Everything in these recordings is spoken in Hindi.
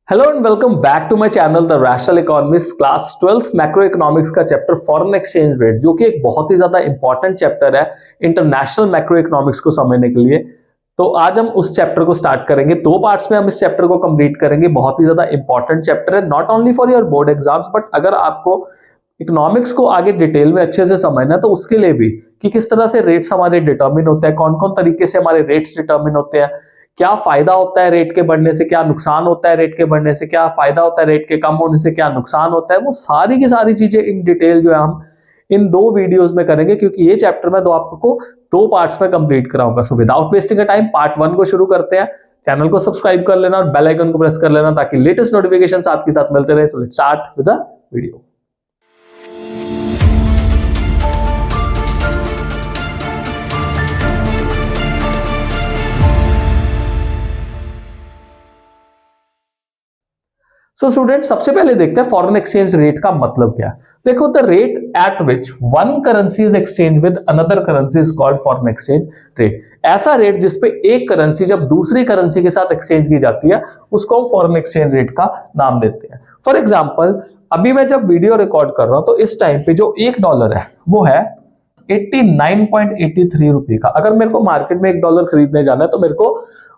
Hello and welcome back to my channel the rational economics class 12th macro economics का चैप्टर फॉरेन एक्सचेंज रेट, जो कि एक बहुत ही ज्यादा इंपॉर्टेंट चैप्टर है इंटरनेशनल मैक्रो इकोनॉमिक्स को समझने के लिए। तो आज हम उस चैप्टर को स्टार्ट करेंगे। दो पार्ट्स में हम इस चैप्टर को कंप्लीट करेंगे। बहुत ही ज्यादा इंपॉर्टेंट चैप्टर है, not only for your board exams, but अगर आपको इकोनॉमिक्स को आगे डिटेल में अच्छे से समझना है तो उसके लिए भी, कि किस तरह से रेट्स हमारे डिटर्मिन होते हैं, कौन कौन तरीके से हमारे रेट्स डिटर्मिन होते हैं, क्या फायदा होता है रेट के बढ़ने से, क्या नुकसान होता है रेट के बढ़ने से, क्या फायदा होता है रेट के कम होने से, क्या नुकसान होता है, वो सारी की सारी चीजें इन डिटेल जो है हम इन दो वीडियोस में करेंगे, क्योंकि ये चैप्टर मैं आपको दो पार्ट्स में कंप्लीट कराऊंगा। So without wasting a time part 1 को शुरू करते हैं। चैनल को सब्सक्राइब कर लेना और बेल आइकन को प्रेस कर लेना ताकि लेटेस्ट नोटिफिकेशंस आपके साथ मिलते रहे। So let's start with the video. So student, सबसे पहले देखते हैं फॉरेन एक्सचेंज रेट का मतलब क्या है। देखो, the rate at which one currency is exchange with another currency is called foreign exchange rate. ऐसा रेट जिसपे एक करेंसी जब दूसरी करेंसी के साथ एक्सचेंज की जाती है उसको हम फॉरेन एक्सचेंज रेट का नाम देते हैं। फॉर एग्जाम्पल, अभी मैं जब वीडियो रिकॉर्ड कर रहा हूं तो इस टाइम पे जो $1 है वो है 89.83 रुपए का। अगर मेरे को मार्केट में $1 खरीदने जाना है तो मेरे को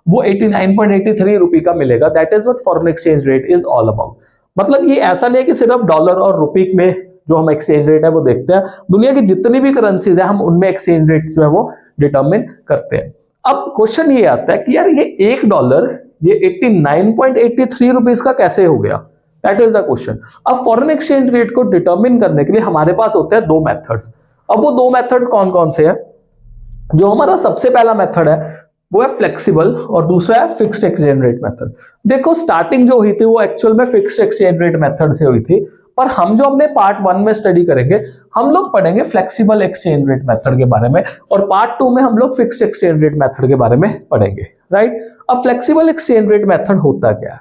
वो 89.83 रुपए का मिलेगा। That is what foreign exchange rate is all about. मतलब ये ऐसा नहीं है कि सिर्फ डॉलर और रुपए में जो हम एक्सचेंज रेट है वो देखते हैं, दुनिया की जितनी भी करेंसीज है हम उनमें एक्सचेंज रेट जो है वो डिटरमिन करते हैं। अब क्वेश्चन ये आता है कि यार ये $1 ये 89.83 रुपीज का कैसे हो गया? That is the question. अब फॉरेन एक्सचेंज रेट को डिटरमिन करने के लिए हमारे पास होते हैं दो मेथड्स। अब वो दो मेथड्स कौन कौन से हैं? जो हमारा सबसे पहला मेथड है वो है फ्लेक्सिबल और दूसरा है फिक्स्ड एक्सचेंज रेट मेथड। देखो, स्टार्टिंग जो हुई थी वो एक्चुअल में फिक्स्ड एक्सचेंज रेट मेथड से हुई थी, पर हम जो अपने पार्ट 1 में स्टडी करेंगे हम लोग पढ़ेंगे फ्लेक्सिबल एक्सचेंज रेट मेथड के बारे में, और पार्ट 2 में हम लोग फिक्स्ड एक्सचेंज रेट मेथड के बारे में पढ़ेंगे, राइट। अब फ्लेक्सिबल एक्सचेंज रेट मेथड होता क्या है?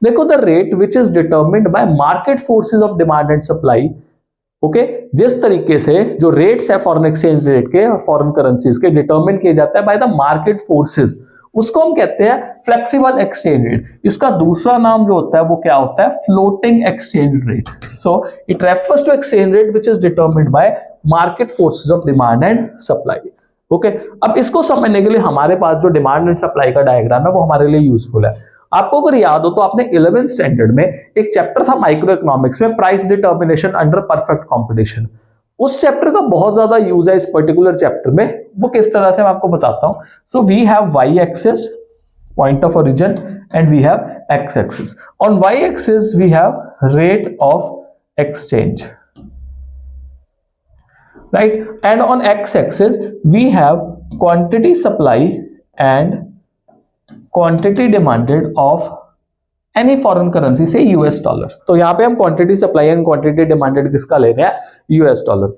देखो, the rate which is determined bye market forces of demand and supply. Okay, जिस तरीके से जो रेट्स है फॉरेन एक्सचेंज रेट के और फॉरेन करेंसीज के डिटरमिन किए जाते हैं बाय द मार्केट फोर्सेस, उसको हम कहते हैं फ्लेक्सिबल एक्सचेंज रेट। इसका दूसरा नाम जो होता है वो क्या होता है? Floating exchange rate. So it refers to exchange rate which is determined by market forces of demand and supply. Okay, अब इसको समझने के लिए हमारे पास जो डिमांड एंड सप्लाई का डायग्राम है वो हमारे लिए यूजफुल है। आपको अगर याद हो तो आपने 11th स्टैंडर्ड में एक चैप्टर था माइक्रो इकोनॉमिक्स में, price determination under perfect competition. उस चैप्टर का बहुत ज्यादा यूज है इस पर्टिकुलर चैप्टर में। वो किस तरह से मैं आपको बताता हूं। So we have Y axis, point of origin, and we have X axis. On Y axis we have rate of exchange, right, and on x axis we have quantity supply and quantity demanded of any foreign currency, say US dollar. तो यहां पे हम quantity supply and quantity demanded किसका ले रहे हैं? US dollar.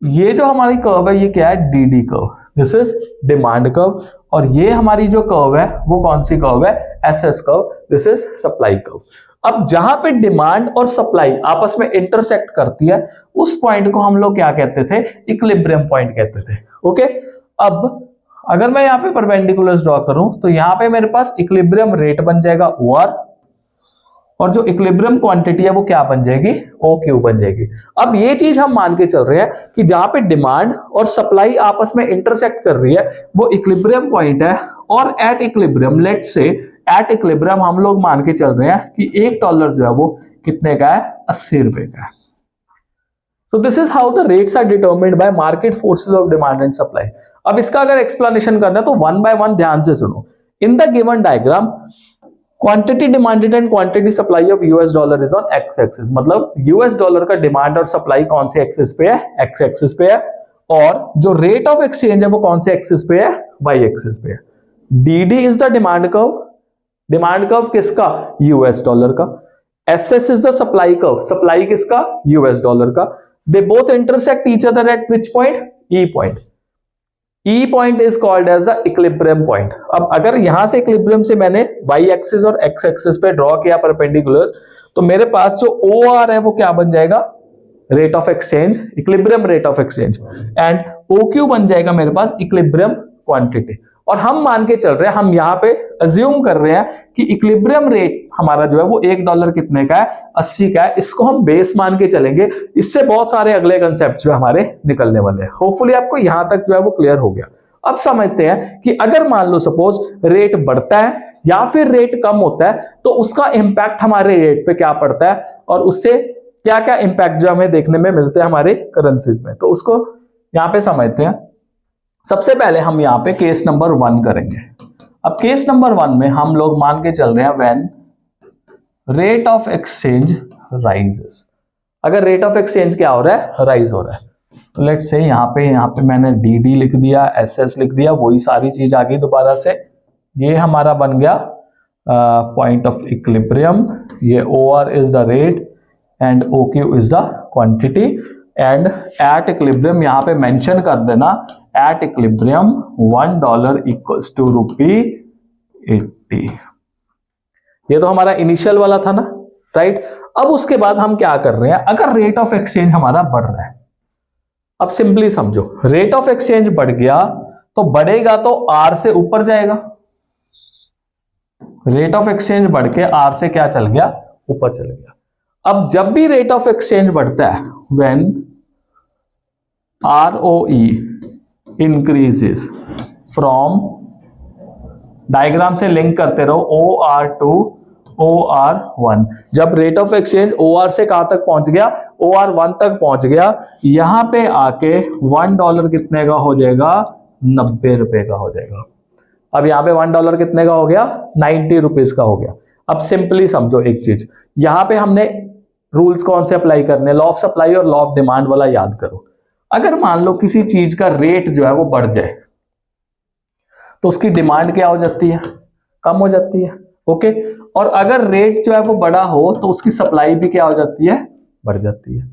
ये जो हमारी कर्व है ये क्या है? DD curve, this is demand curve. और ये हमारी जो कर्व है वो कौन सी कर्व है? SS curve, this is supply curve. अब जहां पे डिमांड और सप्लाई आपस में इंटरसेक्ट करती है उस पॉइंट को हम लोग क्या कहते थे? इक्विलिब्रियम पॉइंट कहते थे। ओके, अब अगर मैं यहां पे परपेंडिकुलर्स ड्रॉ करूं तो यहां पे मेरे पास इक्विलिब्रियम रेट बन जाएगा OR, और जो इक्विलिब्रियम क्वांटिटी है वो क्या बन जाएगी? OQ बन जाएगी। अब ये चीज हम मान के चल रहे हैं कि जहां पे डिमांड और सप्लाई आपस में इंटरसेक्ट कर रही है वो इक्विलिब्रियम पॉइंट है, और at equilibrium, let's say at equilibrium हम लोग मान के चल रहे हैं कि $1 जो है वो कितने का है? 80 रुपए का है। So this is how the rates are determined by market forces of demand and supply. अब इसका अगर एक्सप्लेनेशन करना है तो वन बाय वन ध्यान से सुनो। In the given diagram quantity demanded and quantity supply of US dollar is on x axis. मतलब US डॉलर का डिमांड और सप्लाई कौन से एक्सिस पे है? एक्स एक्सिस पे है। और जो रेट ऑफ एक्सचेंज है वो कौन से एक्सिस पे है? वाई एक्सिस पे है। DD is the demand curve. Demand curve किसका? US डॉलर का। SS is the supply curve. Supply किसका? US डॉलर का। They both intersect each other at which point? E point. E point is called as the equilibrium point. अब अगर यहां से equilibrium से मैंने y एक्सिस और x एक्सिस पे ड्रॉ किया परपेंडिकुलर, तो मेरे पास जो OR है वो क्या बन जाएगा? Rate of exchange, equilibrium rate of exchange, and OQ बन जाएगा मेरे पास इक्विलिब्रियम क्वांटिटी। और हम मान के चल रहे हैं, हम यहाँ पे अज्यूम कर रहे हैं कि इक्विलिब्रियम रेट हमारा जो है वो $1 कितने का है, 80 का है। इसको हम बेस मान के चलेंगे। इससे बहुत सारे अगले कंसेप्ट जो हमारे निकलने वाले हैं। होपफुली आपको यहां तक जो है वो क्लियर हो गया। अब समझते हैं कि अगर मान लो सपोज रेट बढ़ता है या फिर रेट कम होता है तो उसका इंपैक्ट हमारे रेट पे क्या पड़ता है और उससे क्या क्या इंपैक्ट जो हमें देखने में मिलते हैं हमारे करेंसीज में। तो उसको यहां पे समझते हैं। सबसे पहले हम यहां पे केस नंबर 1 करेंगे। अब केस नंबर 1 में हम लोग मान के चल रहे हैं when rate of exchange rises. अगर रेट ऑफ एक्सचेंज क्या हो रहा है, राइज हो रहा है, तो लेट्स से यहाँ पे मैंने डी लिख दिया, एस लिख दिया, वही सारी चीज आ गई दोबारा से। ये हमारा बन गया पॉइंट ऑफ इक्विलिब्रियम, ये OR is the rate and OQ is the quantity and at equilibrium यहाँ पे मेंशन कर देना एट इक्विलिब्रियम $1 इक्वल्स टू ₹80। ये तो हमारा इनिशियल वाला था ना, राइट। अब उसके बाद हम क्या कर रहे हैं, अगर रेट ऑफ एक्सचेंज हमारा बढ़ रहा है, अब सिंपली समझो रेट ऑफ एक्सचेंज बढ़ गया तो बढ़ेगा तो R से ऊपर जाएगा। रेट ऑफ एक्सचेंज बढ़ के R से क्या चल गया, ऊपर चल गया। अब जब भी रेट ऑफ एक्सचेंज बढ़ता है when ROE increases from, diagram से लिंक करते रहो, OR टू OR1। जब रेट ऑफ एक्सचेंज OR से कहां तक पहुंच गया, OR1 तक पहुंच गया, यहां पे आके $1 कितने का हो जाएगा, 90 रुपए का हो जाएगा। अब यहां पे $1 कितने का हो गया, 90 रुपीज का हो गया। अब सिंपली समझो एक चीज, यहां पे हमने रूल्स कौन से अप्लाई करने, लॉ ऑफ सप्लाई और लॉ ऑफ डिमांड वाला याद करो। अगर मान लो किसी चीज का रेट जो है वो बढ़ जाए तो उसकी डिमांड क्या हो जाती है, कम हो जाती है, ओके। और अगर रेट जो है वो बड़ा हो तो उसकी सप्लाई भी क्या हो जाती है, बढ़ जाती है,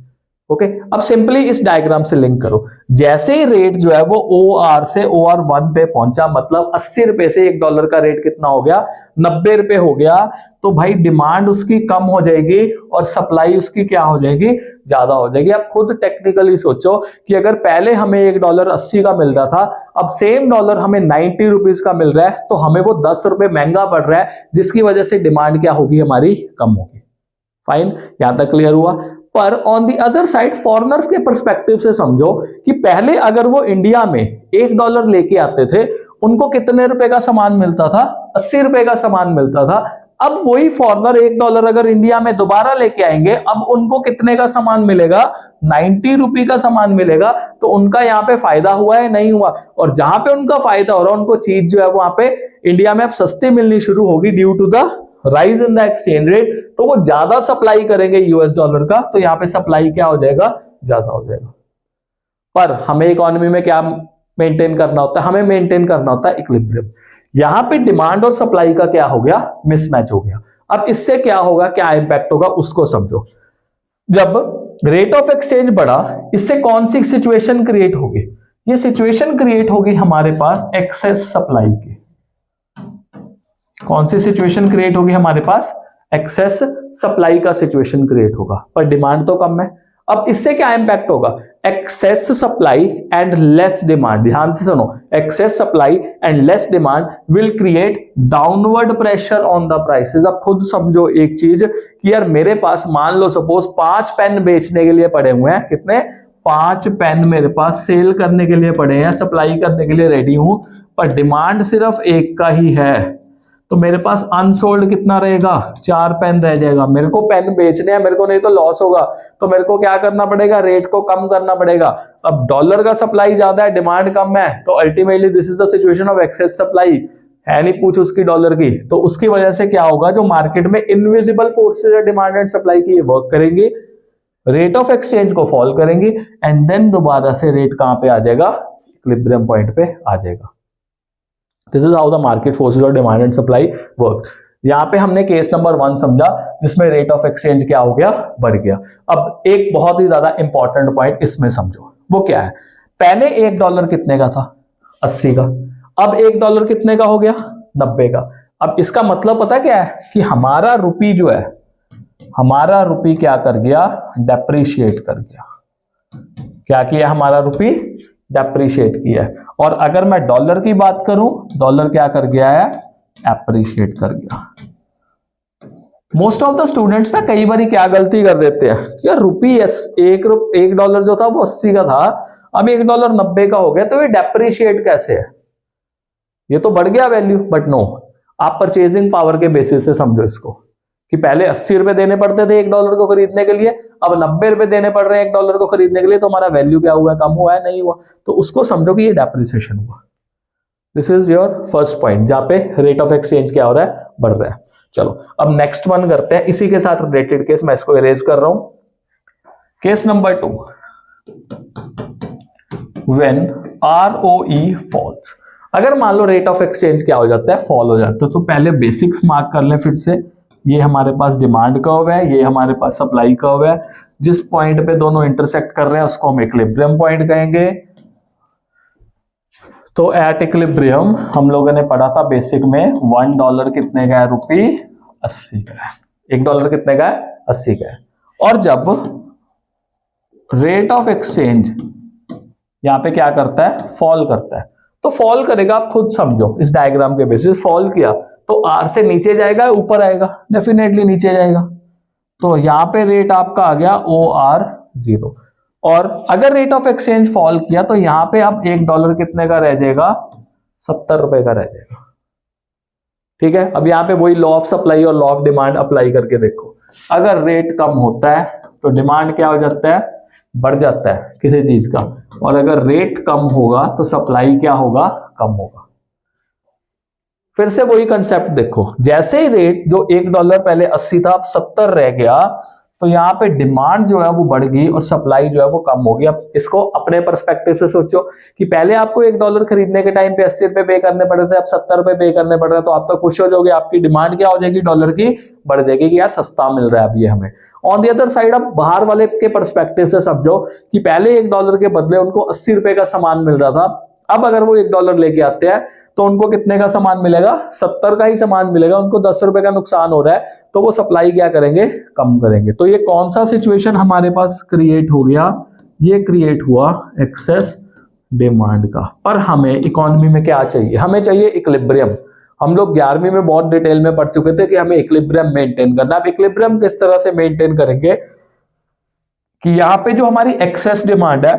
ओके। अब सिंपली इस डायग्राम से लिंक करो, जैसे ही रेट जो है वो OR से OR1 पे पहुंचा, मतलब 80 रुपए से $1 का रेट कितना हो गया, 90 रुपए हो गया, तो भाई डिमांड उसकी कम हो जाएगी और सप्लाई उसकी क्या हो जाएगी, ज्यादा हो जाएगी। आप खुद टेक्निकली सोचो कि अगर पहले हमें $1 80 का मिल रहा था, अब सेम डॉलर हमें 90 रुपीज का मिल रहा है, तो हमें वो 10 रुपए महंगा पड़ रहा है, जिसकी वजह से डिमांड क्या होगी, हमारी कम होगी। फाइन, यहां तक क्लियर हुआ। पर on the other side foreigners के पर्सपेक्टिव से समझो कि पहले अगर वो इंडिया में $1 लेके आते थे, उनको कितने रुपए का सामान मिलता था, 80 रुपए का सामान मिलता था। अब वही फॉरेनर $1 अगर इंडिया में दोबारा लेके आएंगे, अब उनको कितने का सामान मिलेगा, 90 रुपए का सामान मिलेगा। तो उनका यहाँ पे फायदा हुआ है, नहीं हुआ। और जहां पे उनका फायदा हो रहा है, उनको चीज जो है वहां पे इंडिया में अब सस्ती मिलनी शुरू होगी due to the rise in the exchange rate, तो वो ज्यादा सप्लाई करेंगे $, का, तो यहां पे सप्लाई क्या हो जाएगा, ज्यादा हो जाएगा। पर हमें इकोनॉमी में क्या मेंटेन करना होता है, हमें मेंटेन करना होता है इक्विलिब्रियम। यहां पे डिमांड और सप्लाई का क्या हो गया, मिसमैच हो गया। अब इससे क्या होगा, क्या इंपैक्ट होगा, उसको समझो। जब रेट ऑफ एक्सचेंज बढ़ा, इससे कौन सी सिचुएशन क्रिएट होगी, ये सिचुएशन क्रिएट होगी हमारे पास एक्सेस सप्लाई की। कौन सी सिचुएशन क्रिएट होगी हमारे पास, एक्सेस सप्लाई का सिचुएशन क्रिएट होगा, पर डिमांड तो कम है। अब इससे क्या इंपैक्ट होगा, excess supply and less demand. ध्यान से सुनो, excess supply and less demand will create downward pressure on the prices. अब खुद समझो एक चीज कि यार मेरे पास मान लो सपोज 5 पेन बेचने के लिए पड़े हुए हैं, कितने, 5 पेन मेरे पास सेल करने के लिए पड़े हैं, सप्लाई करने के लिए रेडी हूं, पर डिमांड सिर्फ एक का ही है, तो मेरे पास अनसोल्ड कितना रहेगा, 4 पेन रह जाएगा। मेरे को पेन बेचने हैं, मेरे को नहीं तो लॉस होगा, तो मेरे को क्या करना पड़ेगा, रेट को कम करना पड़ेगा। अब डॉलर का सप्लाई ज्यादा है, डिमांड कम है, तो ultimately this is the situation of excess supply. है नहीं पूछ उसकी डॉलर की, तो उसकी वजह से क्या होगा, जो मार्केट में इनविजिबल फोर्सेज है डिमांड एंड सप्लाई की, ये वर्क करेंगे, रेट ऑफ एक्सचेंज को फॉल करेंगे, एंड देन दोबारा से रेट कहां पे आ जाएगा, इक्विलिब्रियम पॉइंट पे आ जाएगा। This is how the market forces और डिमांड एंड सप्लाई वर्क्स। यहां पे हमने केस नंबर 1 समझा, जिसमें रेट ऑफ एक्सचेंज क्या हो गया, बढ़ गया। अब एक बहुत ही ज्यादा इंपॉर्टेंट पॉइंट इसमें समझो, वो क्या है, पहले $1 कितने का था, 80 का, अब $1 कितने का हो गया, 90 का। अब इसका मतलब पता क्या है कि हमारा रुपी जो है, हमारा रुपी क्या कर गया, डेप्रिशिएट कर गया। क्या किया हमारा रुपी, डेप्रिशिएट किया है। और अगर मैं डॉलर की बात करूं, डॉलर क्या कर गया है, एप्रिशिएट कर गया। मोस्ट ऑफ द स्टूडेंट्स ना कई बार क्या गलती कर देते हैं कि यार रुपी एक डॉलर जो था वो 80 का था, अब $1 90 का हो गया, तो ये डेप्रिशिएट कैसे है, ये तो बढ़ गया वैल्यू। बट नो, आप परचेजिंग पावर के बेसिस से समझो इसको, कि पहले 80 रुपए देने पड़ते थे $1 को खरीदने के लिए, अब 90 रुपए देने पड़ रहे हैं $1 को खरीदने के लिए, तो हमारा वैल्यू क्या हुआ है, कम हुआ है, नहीं हुआ। तो उसको समझो कि ये डेप्रिसिएशन हुआ। This is your first point, जहां पे रेट ऑफ एक्सचेंज क्या हो रहा है, बढ़ रहा है। चलो अब नेक्स्ट वन करते हैं, इसी के साथ रिलेटेड केस, मैं इसको इरेज कर रहा हूं। Case number 2, when ROE falls. अगर मान लो रेट ऑफ एक्सचेंज क्या हो जाता है, फॉल हो जाता है, तो पहले बेसिक्स मार्क कर लें फिर से। ये हमारे पास डिमांड कर्व है, ये हमारे पास सप्लाई कर्व है। जिस पॉइंट पे दोनों इंटरसेक्ट कर रहे हैं उसको हम इक्विलिब्रियम पॉइंट कहेंगे। तो एट इक्विलिब्रियम हम लोगों ने पढ़ा था बेसिक में, $1 कितने का है, ₹80 का है। $1 कितने का है, 80 का है। और जब रेट ऑफ एक्सचेंज यहां पे क्या करता है, फॉल करता है, तो फॉल करेगा, आप खुद समझो इस डायग्राम के बेसिस। फॉल किया तो R से नीचे जाएगा, ऊपर आएगा, डेफिनेटली नीचे जाएगा। तो यहां पे रेट आपका आ गया OR0। और अगर रेट ऑफ एक्सचेंज फॉल किया तो यहां पे अब $1 कितने का रह जाएगा, 70 रुपए का रह जाएगा। ठीक है, अब यहां पे वही लॉ ऑफ सप्लाई और लॉ ऑफ डिमांड अप्लाई करके देखो। अगर रेट कम होता है तो डिमांड क्या हो जाता है, बढ़ जाता है किसी चीज का, और अगर रेट कम होगा तो सप्लाई क्या होगा, कम होगा। फिर से वही कंसेप्ट देखो, जैसे ही रेट जो $1 पहले 80 था अब 70 रह गया, तो यहां पे डिमांड जो है वो बढ़ गई और सप्लाई जो है वो कम होगी। अब इसको अपने पर्सपेक्टिव से सोचो कि पहले आपको $1 खरीदने के टाइम पे 80 रुपए पे करने पड़े थे, अब 70 रुपए पे करने पड़ रहे हैं, तो आप तो खुश हो जाओगे, आपकी डिमांड क्या हो जाएगी, डॉलर की बढ़ जाएगी कि यार सस्ता मिल रहा है अब ये हमें। ऑन दी अदर साइड, अब बाहर वाले के पर्सपेक्टिव से समझो कि पहले $1 के बदले उनको 80 रुपए का सामान मिल रहा था, अब अगर वो $1 लेके आते हैं तो उनको कितने का सामान मिलेगा, 70 का ही सामान मिलेगा, उनको 10 रुपए का नुकसान हो रहा है, तो वो सप्लाई क्या करेंगे, कम करेंगे। तो ये कौन सा सिचुएशन हमारे पास क्रिएट हो गया, ये क्रिएट हुआ एक्सेस डिमांड का। पर हमें इकोनॉमी में क्या चाहिए, हमें चाहिए इक्विलिब्रियम। हम लोग 11वीं में बहुत डिटेल में पढ़ चुके थे कि हमें इक्विलिब्रियम मेंटेन करना है। अब इक्विलिब्रियम किस तरह से मेंटेन करेंगे कि यहाँ पे जो हमारी एक्सेस डिमांड है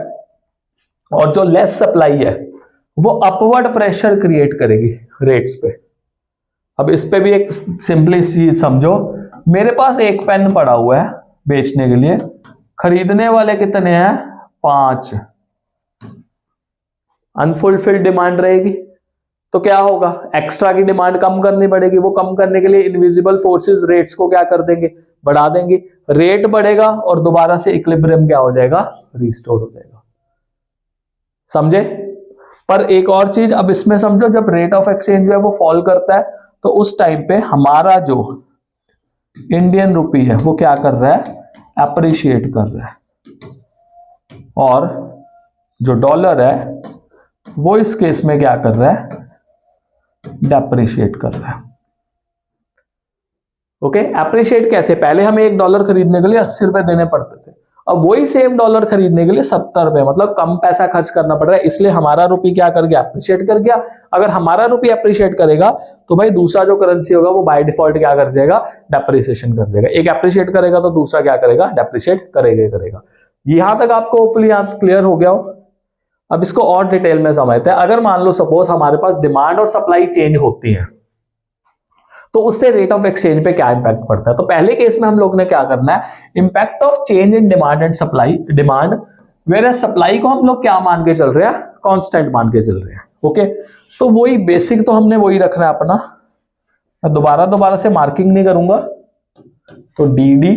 और जो लेस सप्लाई है वो अपवर्ड प्रेशर क्रिएट करेगी रेट्स पे। अब इस पे भी एक सिंपली चीज समझो, मेरे पास एक पेन पड़ा हुआ है बेचने के लिए, खरीदने वाले कितने हैं, 5, अनफुलफिल्ड डिमांड रहेगी, तो क्या होगा, एक्स्ट्रा की डिमांड कम करनी पड़ेगी। वो कम करने के लिए इनविजिबल फोर्सेस रेट्स को क्या कर देंगे, बढ़ा देंगे, रेट बढ़ेगा और दोबारा से इक्विलिब्रियम क्या हो जाएगा, रिस्टोर हो जाएगा। समझे। पर एक और चीज अब इसमें समझो, जब रेट ऑफ एक्सचेंज है वो फॉल करता है तो उस टाइम पे हमारा जो इंडियन रुपी है वो क्या कर रहा है, एप्रिशिएट कर रहा है, और जो डॉलर है वो इस केस में क्या कर रहा है, डेप्रिशिएट कर रहा है। ओके, एप्रिशिएट कैसे, पहले हमें $1 खरीदने के लिए 80 रुपए देने पड़ते थे, अब वही सेम डॉलर खरीदने के लिए 70 रुपए, मतलब कम पैसा खर्च करना पड़ रहा है, इसलिए हमारा रुपी क्या कर गया, एप्रिशिएट कर गया। अगर हमारा रुपी एप्रिशिएट करेगा तो भाई दूसरा जो करेंसी होगा वो बाय डिफॉल्ट क्या कर जाएगा, डेप्रिसिएशन कर देगा। एक एप्रिशिएट करेगा तो दूसरा क्या करेगा, डेप्रिशिएट करेगा। यहां तक आपको होपफुली क्लियर हो गया हो। अब इसको और डिटेल में समझते हैं। अगर मान लो सपोज हमारे पास डिमांड और सप्लाई चेंज होती है तो उससे रेट ऑफ एक्सचेंज पे क्या इंपैक्ट पड़ता है। तो पहले केस में हम लोग ने क्या करना है, impact of change in demand and supply, demand where supply को हम लोग क्या मान के चल रहे हैं, कांस्टेंट मान के चल रहे हैं। ओके, तो वही बेसिक तो हमने वही रखना है अपना, मैं दोबारा से मार्किंग नहीं करूंगा। तो DD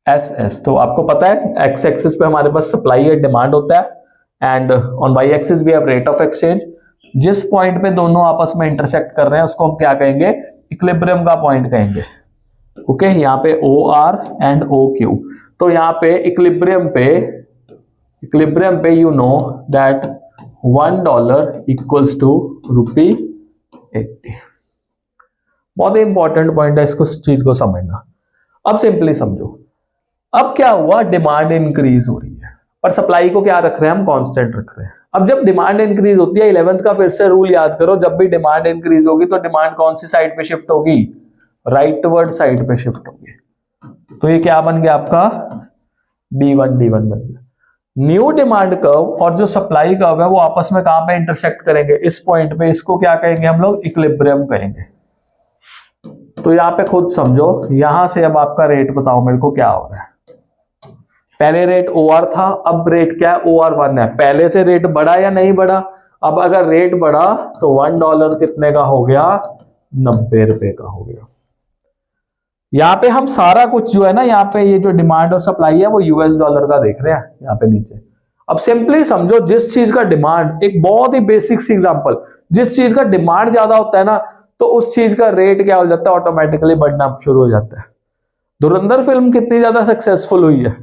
SS, तो आपको पता है एक्स एक्सिस पे हमारे पास सप्लाई है, डिमांड होता है, and on Y axis we have rate of exchange. जिस पॉइंट पे दोनों आपस में इंटरसेक्ट कर रहे हैं उसको हम क्या कहेंगे, इक्विलिब्रियम का पॉइंट कहेंगे। ओके, यहाँ पे OR एंड OQ, तो यहाँ पे इक्विलिब्रियम पे you know that $1 equals to ₹80। बहुत इंपॉर्टेंट पॉइंट है, इसको चीज को समझना। अब सिंपली समझो, अब क्या हुआ, डिमांड इंक्रीज हो रही है, पर सप्लाई को क्या रख रहे हैं हम, कांस्टेंट रख रहे हैं। अब जब डिमांड इंक्रीज होती है, 11th का फिर से रूल याद करो, जब भी डिमांड इंक्रीज होगी तो डिमांड कौन सी साइड पे शिफ्ट होगी, राइटवर्ड साइड पे शिफ्ट होगी। तो ये क्या बन गया आपका, D1 बन गया। न्यू डिमांड कर्व और जो सप्लाई कर्व है वो आपस में कहां पे इंटरसेक्ट करेंगे, इस पॉइंट पे। इसको क्या कहेंगे हम लोग, इक्विलिब्रियम कहेंगे। तो यहां पे खुद समझो, यहां से अब आपका रेट बताओ मेरे को क्या हो रहा है। पहले रेट OR था, अब रेट क्या है, OR1 है। पहले से रेट बढ़ा या नहीं बढ़ा, अब अगर रेट बढ़ा तो $1 कितने का हो गया, 90 रुपए का हो गया। यहाँ पे हम सारा कुछ जो है ना, यहाँ पे ये जो डिमांड और सप्लाई है वो $US का देख रहे हैं यहाँ पे नीचे। अब सिंपली समझो, जिस चीज का डिमांड, एक बहुत ही बेसिक सी एग्जांपल, जिस चीज का डिमांड ज्यादा होता है ना, तो उस चीज का रेट क्या हो जाता है, ऑटोमेटिकली बढ़ना शुरू हो जाता है। धुरंधर फिल्म कितनी ज्यादा सक्सेसफुल हुई है,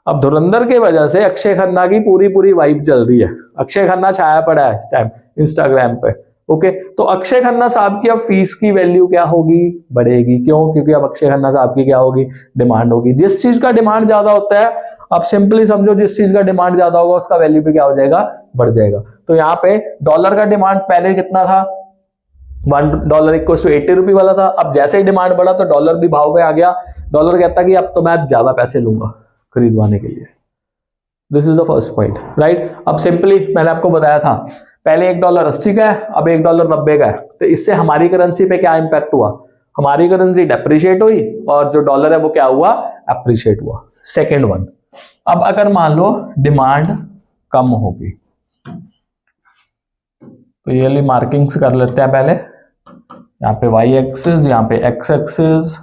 अब धुरंधर की वजह से अक्षय खन्ना की पूरी वाइब चल रही है। अक्षय खन्ना छाया पड़ा है इस टाइम इंस्टाग्राम पे। ओके, तो अक्षय खन्ना साहब की अब फीस की वैल्यू क्या होगी, बढ़ेगी। क्यों, क्योंकि अब अक्षय खन्ना साहब की क्या होगी, डिमांड होगी। जिस चीज का डिमांड ज्यादा होता है, अब सिंपली समझो, जिस चीज का डिमांड ज्यादा होगा उसका वैल्यू भी क्या हो जाएगा, बढ़ जाएगा। तो यहाँ पे डॉलर का डिमांड पहले कितना था, $1 = 80 रुपये वाला था। अब जैसे ही डिमांड बढ़ा तो डॉलर भी भाव में आ गया। डॉलर कहता कि अब तो मैं ज्यादा पैसे लूंगा खरीदवाने के लिए। This is the first point, right. अब सिंपली मैंने आपको बताया था, पहले $1 80 का है, अब $1 90 का है। तो इससे हमारी करेंसी पे क्या इंपैक्ट हुआ, हमारी करेंसी डेप्रिशिएट हुई और जो डॉलर है वो क्या हुआ, एप्रिशिएट हुआ। सेकेंड वन, अब अगर मान लो डिमांड कम होगी, तो ये वाली मार्किंग्स कर लेते हैं पहले। यहाँ पे Y एक्सिस, यहाँ पे X एक्सिस,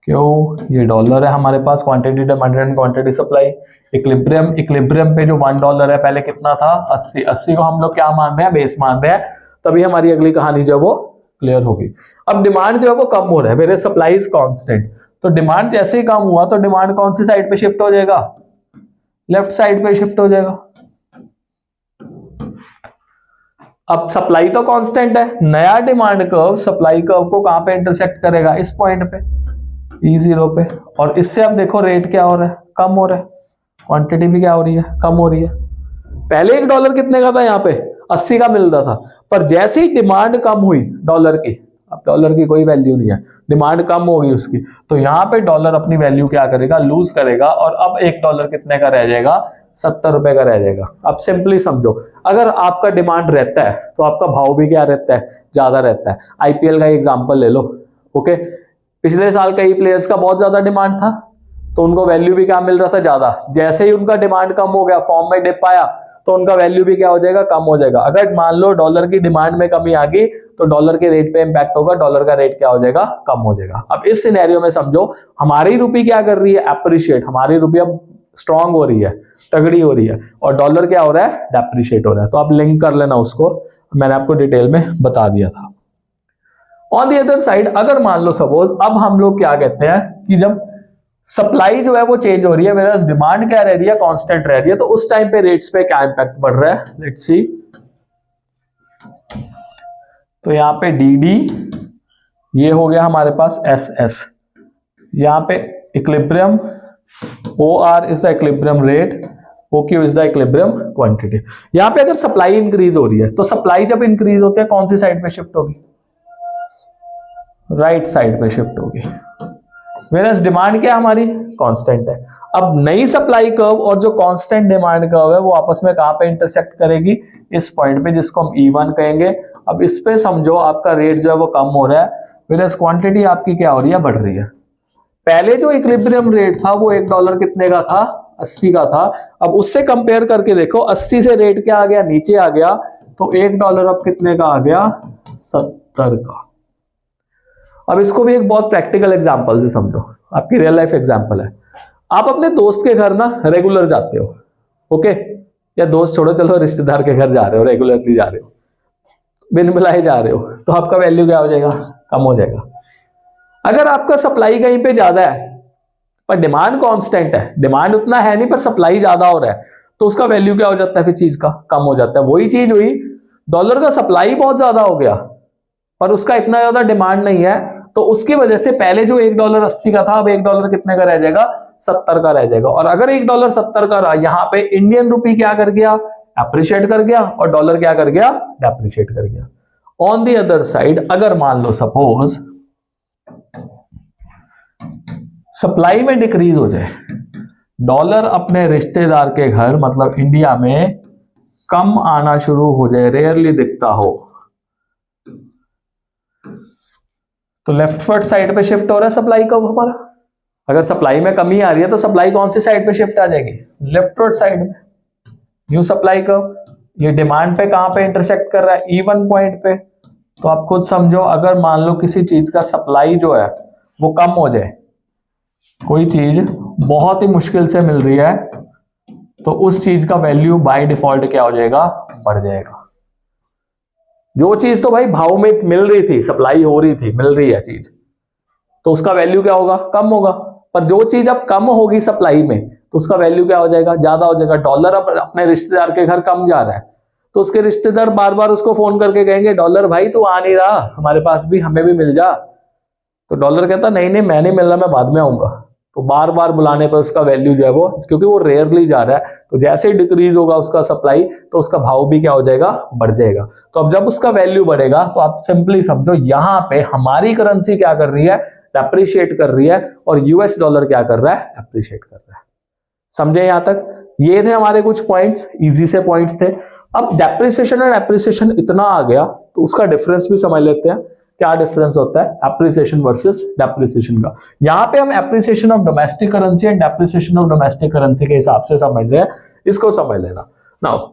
क्यों, ये डॉलर है हमारे पास, quantity demanded and quantity supply. Equilibrium पे जो $1 है, पहले कितना था, 80 को हम लोग क्या मान रहे हैं, बेस मान रहे हैं। तभी हमारी अगली कहानी जो है वो क्लियर होगी। अब डिमांड जो है वो कम हो रहा है, मेरे सप्लाई इज कांस्टेंट। तो डिमांड जैसे ही कम हुआ तो डिमांड कौन सी साइड पे शिफ्ट हो जाएगा, लेफ्ट साइड पे शिफ्ट हो जाएगा। अब सप्लाई तो कांस्टेंट है, नया डिमांड कर्व सप्लाई कर्व को कहां पे इंटरसेक्ट करेगा, इस पॉइंट पे, E0 पे। और इससे अब देखो रेट क्या हो रहा है, कम हो रहा है, क्वांटिटी भी क्या हो रही है, कम हो रही है। पहले $1 कितने का था, यहाँ पे 80 का मिल रहा था, पर जैसे ही डिमांड कम हुई डॉलर की, अब डॉलर की कोई वैल्यू नहीं है, डिमांड कम होगी उसकी, तो यहाँ पे डॉलर अपनी वैल्यू क्या करेगा, लूज करेगा। और अब $1 कितने का रह जाएगा, 70 रुपए का रह जाएगा। अब सिंपली समझो, अगर आपका डिमांड रहता है तो आपका भाव भी क्या रहता है, ज्यादा रहता है। IPL का एग्जाम्पल ले लो। ओके, पिछले साल कई प्लेयर्स का बहुत ज्यादा डिमांड था, तो उनको वैल्यू भी क्या मिल रहा था, ज्यादा। जैसे ही उनका डिमांड कम हो गया, फॉर्म में डिप आया, तो उनका वैल्यू भी क्या हो जाएगा, कम हो जाएगा। अगर मान लो डॉलर की डिमांड में कमी आ गई, तो डॉलर के रेट पे इंपैक्ट होगा, डॉलर का रेट क्या हो जाएगा, कम हो जाएगा। अब इस सिनेरियो में समझो, हमारी रुपी क्या कर रही है, एप्रिशिएट, हमारी रुपी अब स्ट्रांग हो रही है, तगड़ी हो रही है, और डॉलर क्या हो रहा है, डेप्रिशिएट हो रहा है। तो आप लिंक कर लेना उसको, मैंने आपको डिटेल में बता दिया था। ऑन दी अदर साइड, अगर मान लो सपोज, अब हम लोग क्या कहते हैं कि जब सप्लाई जो है वो चेंज हो रही है, मेरा डिमांड क्या रह रही है, कांस्टेंट रह रही है, तो उस टाइम पे रेट्स पे क्या इंपैक्ट बढ़ रहा है, लेट्स सी। तो यहाँ पे DD ये हो गया हमारे पास SS, यहाँ पे equilibrium, OR is the equilibrium rate, OQ is the equilibrium quantity. यहाँ पे अगर सप्लाई इंक्रीज हो रही है, तो सप्लाई जब इंक्रीज होती है कौन सी साइड पे शिफ्ट होगी, राइट साइड पे शिफ्ट होगी। वेरस डिमांड क्या हमारी कांस्टेंट है। अब नई सप्लाई कर्व और जो कांस्टेंट डिमांड कर्व है वो आपस में कहां पे इंटरसेक्ट करेगी, इस पॉइंट पे, जिसको हम E1 कहेंगे। अब इस पे समझो आपका रेट जो है वो कम हो रहा है, वेरस क्वांटिटी आपकी क्या हो रही है, बढ़ रही है। पहले जो इक्विलिब्रियम रेट था वो $1 कितने का था, 80 का था। अब उससे कंपेयर करके देखो, 80 से रेट क्या आ गया, नीचे आ गया, तो $1 अब कितने का आ गया, 70 का। अब इसको भी एक बहुत प्रैक्टिकल एग्जांपल से समझो, आपकी रियल लाइफ एग्जांपल है। आप अपने दोस्त के घर ना रेगुलर जाते हो, ओके, या दोस्त छोड़ो, चलो रिश्तेदार के घर जा रहे हो, रेगुलरली जा रहे हो, बिन बुलाए जा रहे हो, तो आपका वैल्यू क्या हो जाएगा, कम हो जाएगा। अगर आपका सप्लाई कहीं पे ज्यादा है पर डिमांड कांस्टेंट है, डिमांड उतना है नहीं पर सप्लाई ज्यादा हो रहा है, तो उसका वैल्यू क्या हो जाता है, फिर चीज का कम हो जाता है। वही चीज हुई, डॉलर का सप्लाई बहुत ज्यादा हो गया पर उसका इतना ज्यादा डिमांड नहीं है, तो उसकी वजह से पहले जो $1 80 का था, अब $1 कितने का रह जाएगा, 70 का रह जाएगा। और अगर $1 का रहा, यहां पे इंडियन रुपी क्या कर गया, एप्रिशिएट कर गया, और डॉलर क्या कर गया, डेप्रिशिएट कर गया। ऑन द अदर साइड अगर मान लो सपोज सप्लाई में डिक्रीज हो जाए, डॉलर अपने रिश्तेदार के घर मतलब इंडिया में कम आना शुरू हो जाए, रेयरली दिखता हो, तो लेफ्टवर्ड साइड पे शिफ्ट हो रहा है सप्लाई का हमारा। अगर सप्लाई में कमी आ रही है तो सप्लाई कौन सी साइड पे शिफ्ट आ जाएगी, लेफ्टवर्ड साइड में। न्यू सप्लाई कर्व ये डिमांड पे कहां पे इंटरसेक्ट कर रहा है, E1 पॉइंट पे। तो आप खुद समझो, अगर मान लो किसी चीज का सप्लाई जो है वो कम हो जाए, कोई चीज बहुत ही मुश्किल से मिल रही है, तो उस चीज का वैल्यू बाय डिफॉल्ट क्या हो जाएगा, बढ़ जाएगा। जो चीज तो भाई भाव में मिल रही थी, सप्लाई हो रही थी, मिल रही है चीज, तो उसका वैल्यू क्या होगा, कम होगा। पर जो चीज अब कम होगी सप्लाई में, तो उसका वैल्यू क्या हो जाएगा, ज्यादा हो जाएगा। डॉलर अब अपने रिश्तेदार के घर कम जा रहा है, तो उसके रिश्तेदार बार बार उसको फोन करके कहेंगे, डॉलर भाई तू आ नहीं रहा, हमारे पास भी, हमें भी मिल जा। तो डॉलर कहता नहीं नहीं मैं नहीं मिल रहा, मैं बाद में आऊंगा। तो बार बार बुलाने पर उसका वैल्यू जो है वो, क्योंकि वो रेयरली जा रहा है, तो जैसे ही डिक्रीज होगा उसका सप्लाई, तो उसका भाव भी क्या हो जाएगा, बढ़ जाएगा। तो अब जब उसका वैल्यू बढ़ेगा, तो आप सिंपली समझो यहां पे हमारी करेंसी क्या कर रही है, डेप्रिशिएट कर रही है, और यूएस डॉलर क्या कर रहा है, एप्रिशिएट कर रहा है। समझे यहां तक? ये थे हमारे कुछ पॉइंट्स, इजी से पॉइंट्स थे। अब डेप्रिसिएशन और एप्रिसिएशन इतना आ गया, तो उसका डिफरेंस भी समझ लेते हैं, क्या डिफरेंस होता है एप्रिसिएशन वर्सेस डेप्रिसिएशन का। यहां पे हम appreciation of domestic currency and depreciation of domestic currency के हिसाब से समझ रहे हैं, इसको समझ लेना। नाउ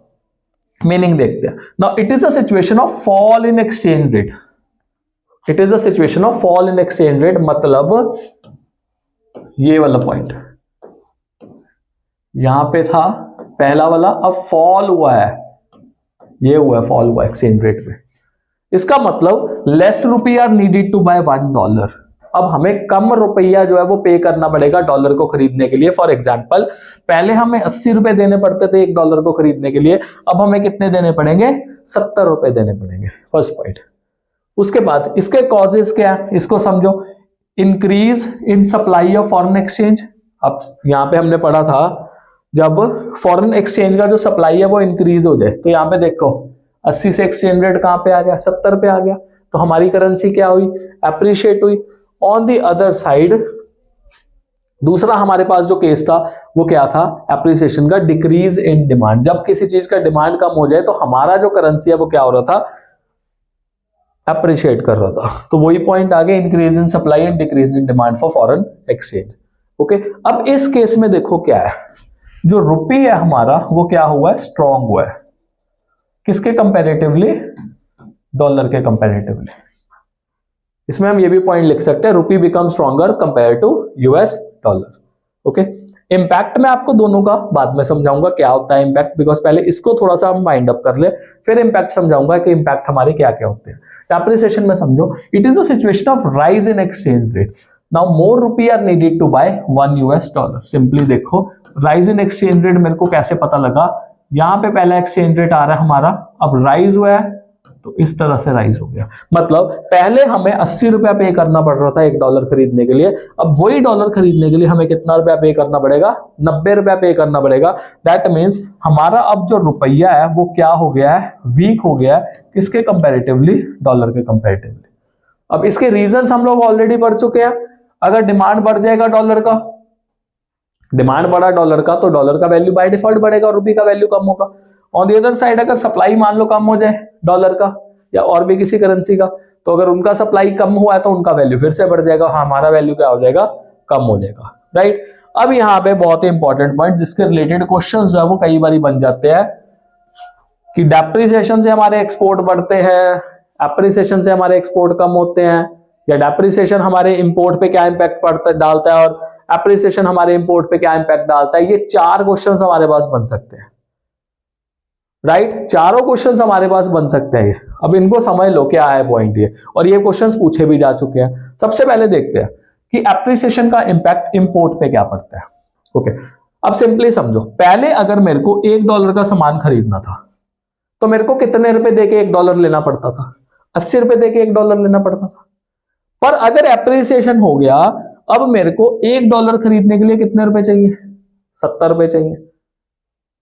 मीनिंग देखते हैं। Now it is a situation of fall in exchange rate, it is a situation of fall in exchange rate, मतलब ये वाला पॉइंट यहां पे था पहला वाला, अब फॉल हुआ है, ये हुआ है फॉल हुआ एक्सचेंज रेट में। इसका मतलब less rupee are needed to buy $1। अब हमें कम रुपया जो है वो पे करना पड़ेगा डॉलर को खरीदने के लिए। फॉर एग्जांपल पहले हमें 80 रुपए देने पड़ते थे $1 को खरीदने के लिए, अब हमें कितने देने पड़ेंगे, 70 रुपए देने पड़ेंगे। First point. उसके बाद इसके कॉजेस क्या है, इसको समझो। Increase in supply of foreign exchange. अब यहां पे हमने पढ़ा था, जब फॉरेन एक्सचेंज का जो सप्लाई है वो इंक्रीज हो जाए, तो यहां पे देखो 80 से एक्सचेंज रेट कहां पे आ गया, 70 पे आ गया, तो हमारी करेंसी क्या हुई, एप्रिशिएट हुई। ऑन द अदर साइड दूसरा हमारे पास जो केस था वो क्या था, एप्रिसिएशन का, डिक्रीज इन डिमांड। जब किसी चीज का डिमांड कम हो जाए तो हमारा जो करेंसी है वो क्या हो रहा था, अप्रिशिएट कर रहा था। तो वही पॉइंट आ गया, increase in supply and decrease in demand for foreign exchange. Okay, अब इस केस में देखो क्या है, जो रुपी है हमारा वो क्या हुआ है, स्ट्रांग हुआ है। किसके कंपैरेटिवली, डॉलर के कंपैरेटिवली। इसमें हम ये भी पॉइंट लिख सकते हैं, rupee become stronger compare to US dollar. Okay, impact में आपको दोनों का बाद में समझाऊंगा क्या होता है इंपैक्ट, बिकॉज पहले इसको थोड़ा सा हम माइंड अप कर ले, फिर इंपैक्ट समझाऊंगा कि इंपैक्ट हमारे क्या क्या होते हैं। डेप्रिसिएशन में समझो, it is a situation of rise in exchange rate. Now more rupee are needed to buy $1। Simply देखो राइज इन एक्सचेंज रेट मेरे को कैसे पता लगा, यहां पे पहला एक्सचेंज रेट आ रहा है हमारा, अब राइज हुआ है तो इस तरह से राइज हो गया। मतलब पहले हमें 80 रुपया पे करना पड़ रहा था $1 खरीदने के लिए, अब वही डॉलर खरीदने के लिए हमें कितना रुपया पे करना पड़ेगा, 90 रुपया पे करना पड़ेगा। दैट मीन्स हमारा अब जो रुपया है वो क्या हो गया है, वीक हो गया है। किसके कंपैरेटिवली, डॉलर के कंपैरेटिवली। अब इसके रीजंस हम लोग ऑलरेडी पढ़ चुके हैं। अगर डिमांड बढ़ जाएगा डॉलर का, डिमांड बढ़ा डॉलर का, तो डॉलर का वैल्यू बाय डिफॉल्ट बढ़ेगा और रुपये का वैल्यू कम होगा। ऑन द अदर साइड अगर सप्लाई मान लो कम हो जाए डॉलर का या और भी किसी करेंसी का, तो अगर उनका सप्लाई कम हुआ है तो उनका वैल्यू फिर से बढ़ जाएगा, हाँ हमारा वैल्यू क्या हो जाएगा, कम हो जाएगा। राइट, अब यहाँ पे बहुत ही इंपॉर्टेंट पॉइंट जिसके रिलेटेड क्वेश्चन जो है वो कई बार बन जाते हैं कि डेप्रिसिएशन से हमारे एक्सपोर्ट बढ़ते हैं, एप्रिसिएशन से हमारे एक्सपोर्ट कम होते हैं, या डेप्रिसिएशन हमारे इंपोर्ट पे क्या इंपैक्ट पड़ता डालता है और एप्रिसिएशन हमारे इंपोर्ट पे क्या इंपैक्ट डालता है। ये 4 क्वेश्चंस हमारे पास बन सकते हैं। राइट, चारों क्वेश्चंस हमारे पास बन सकते हैं। अब इनको समझ लो क्या है पॉइंट ये, और ये क्वेश्चंस पूछे भी जा चुके हैं। सबसे पहले देखते हैं कि एप्रिसिएशन का इंपैक्ट इंपोर्ट पे क्या पड़ता है। ओके, अब सिंपली समझो, पहले अगर मेरे को $1 का सामान खरीदना था तो मेरे को कितने रुपए देके $1 लेना पड़ता था, 80 रुपए देके $1 लेना पड़ता था। पर अगर एप्रिसिएशन हो गया अब मेरे को $1 खरीदने के लिए कितने रुपए चाहिए? 70 रुपए चाहिए।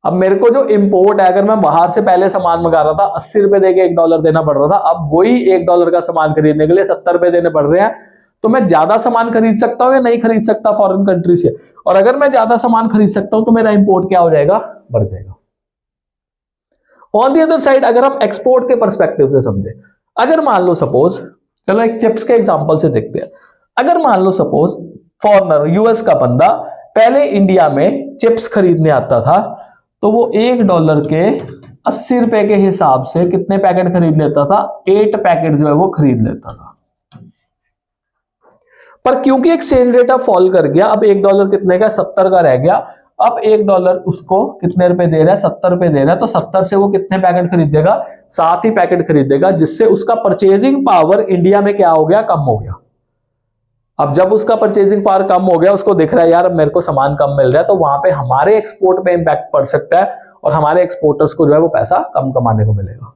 अब मेरे को जो इंपोर्ट है, अगर मैं बाहर से पहले सामान मंगा रहा था 80 रुपए देके $1 देना पड़ रहा था, अब वही $1 का सामान खरीदने के लिए 70 रुपए देने पड़ रहे हैं। तो मैं ज्यादा सामान खरीद सकता हूं या नहीं खरीद सकता फॉरेन कंट्री से? और अगर मैं ज्यादा सामान खरीद सकता हूं तो मेरा इंपोर्ट क्या हो जाएगा? बढ़ जाएगा। ऑन दी अदर साइड, अगर हम एक्सपोर्ट के पर्सपेक्टिव से समझे, अगर मान लो सपोज, चलो एक चिप्स के एग्जांपल से देखते हैं। अगर मान लो सपोज फॉरेनर, यूएस का बंदा पहले इंडिया में चिप्स खरीदने आता था, तो वो $1 के 80 रुपए के हिसाब से कितने पैकेट खरीद लेता था? 8 पैकेट जो है वो खरीद लेता था। पर क्योंकि एक्सचेंज रेट अब फॉल कर गया, अब $1 कितने का? 70 का रह गया। अब $1 उसको कितने रुपए दे रहा है? 70 रुपए दे रहा है। तो 70 से वो कितने पैकेट खरीदेगा? 7 ही पैकेट खरीदेगा, जिससे उसका परचेजिंग पावर इंडिया में क्या हो गया? कम हो गया। अब जब उसका परचेजिंग पावर कम हो गया, उसको दिख रहा है यार अब मेरे को सामान कम मिल रहा है, तो वहां पे हमारे एक्सपोर्ट पे इंपैक्ट पड़ सकता है और हमारे एक्सपोर्टर्स को जो है वो पैसा कम कमाने को मिलेगा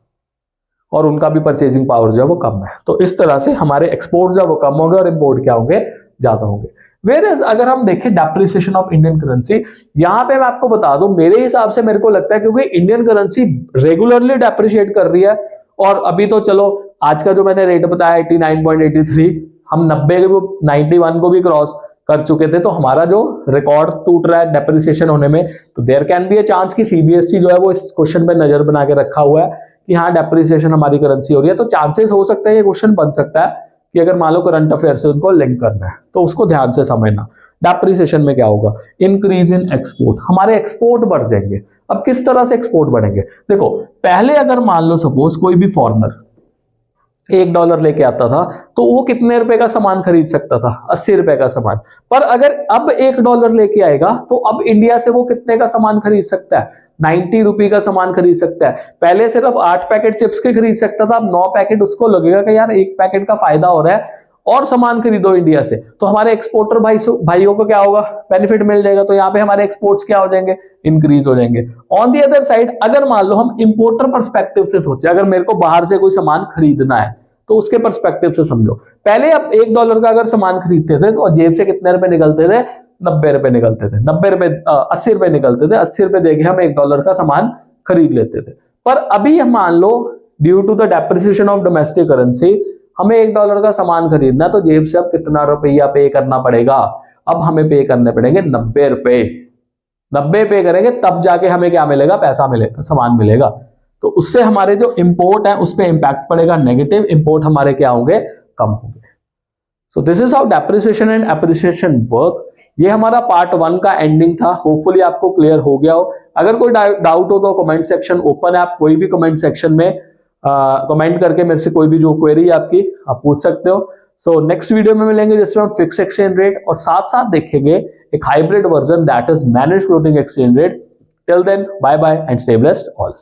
और उनका भी परचेजिंग पावर जो है वो कम है। तो इस तरह से हमारे एक्सपोर्ट जो है वो कम होंगे और इंपोर्ट क्या होंगे? ज्यादा होंगे। वेयरएज अगर हम देखें डेप्रिसिएशन ऑफ इंडियन करेंसी, यहां पे मैं आपको बता दूं, मेरे हिसाब से मेरे को लगता है क्योंकि इंडियन करेंसी रेगुलरली डेप्रिशिएट कर रही है, और अभी तो चलो आज का जो मैंने रेट बताया 89.83, हम 91 को भी क्रॉस कर चुके थे, तो हमारा जो रिकॉर्ड टूट रहा है डेप्रिसिएशन होने में, तो there can be a chance कि सीबीएसई जो है वो इस क्वेश्चन पे नजर बना के रखा हुआ है कि हाँ डेप्रिसिएशन हमारी करेंसी हो रही है। तो चांसेस हो सकता है ये क्वेश्चन बन सकता है कि अगर मान लो करंट अफेयर से उनको लिंक करना है, तो उसको ध्यान से समझना। डेप्रिसिएशन में क्या होगा? इंक्रीज इन एक्सपोर्ट, हमारे एक्सपोर्ट बढ़ जाएंगे। अब किस तरह से एक्सपोर्ट बढ़ेंगे? देखो, पहले अगर मान लो सपोज कोई भी फॉरेनर $1 लेके आता था, तो वो कितने रुपए का सामान खरीद सकता था? 80 रुपए का सामान। पर अगर अब $1 लेके आएगा, तो अब इंडिया से वो कितने का सामान खरीद सकता है? 90 रुपए का सामान खरीद सकता है। पहले सिर्फ 8 पैकेट चिप्स के खरीद सकता था, अब 9 पैकेट उसको लगेगा कि यार 1 पैकेट का फायदा हो रहा है और सामान खरीदो इंडिया से, तो हमारे एक्सपोर्टर भाइयों को क्या होगा? बेनिफिट मिल जाएगा। तो यहाँ पे हमारे एक्सपोर्ट्स क्या हो जाएंगे? इंक्रीज हो जाएंगे। ऑन दी अदर साइड, अगर मान लो हम इंपोर्टर पर्सपेक्टिव से सोचे, अगर मेरे को बाहर से कोई सामान खरीदना है, तो उसके पर्सपेक्टिव से समझो, पहले अब $1 का अगर सामान खरीदते थे तो जेब से कितने रुपए निकलते थे? 90 रुपए निकलते थे। 90 रुपए 80 रुपए निकलते थे। 80 रुपए देके हम $1 का सामान खरीद लेते थे। पर अभी हम मान लो due to the depreciation of domestic currency हमें $1 का सामान खरीदना, तो जेब से अब कितना रुपया पे करना पड़ेगा? अब हमें पे करने पड़ेंगे 90 रुपए। 90 पे करेंगे तब जाके हमें क्या मिलेगा? पैसा मिलेगा, सामान मिलेगा। तो उससे हमारे जो इंपोर्ट है उस पर इंपैक्ट पड़ेगा नेगेटिव, इंपोर्ट हमारे क्या होंगे? कम होंगे। So this is how depreciation and appreciation work. ये हमारा पार्ट 1 का एंडिंग था। होपफुली आपको क्लियर हो गया हो। अगर कोई डाउट हो तो कमेंट सेक्शन ओपन है, आप कोई भी कमेंट सेक्शन में कमेंट करके मेरे से कोई भी जो क्वेरी है आपकी आप पूछ सकते हो। सो नेक्स्ट वीडियो में मिलेंगे जिसमें हम फिक्स एक्सचेंज रेट और साथ साथ देखेंगे एक hybrid version that is manage floating exchange rate. Till then, bye bye and stay blessed all.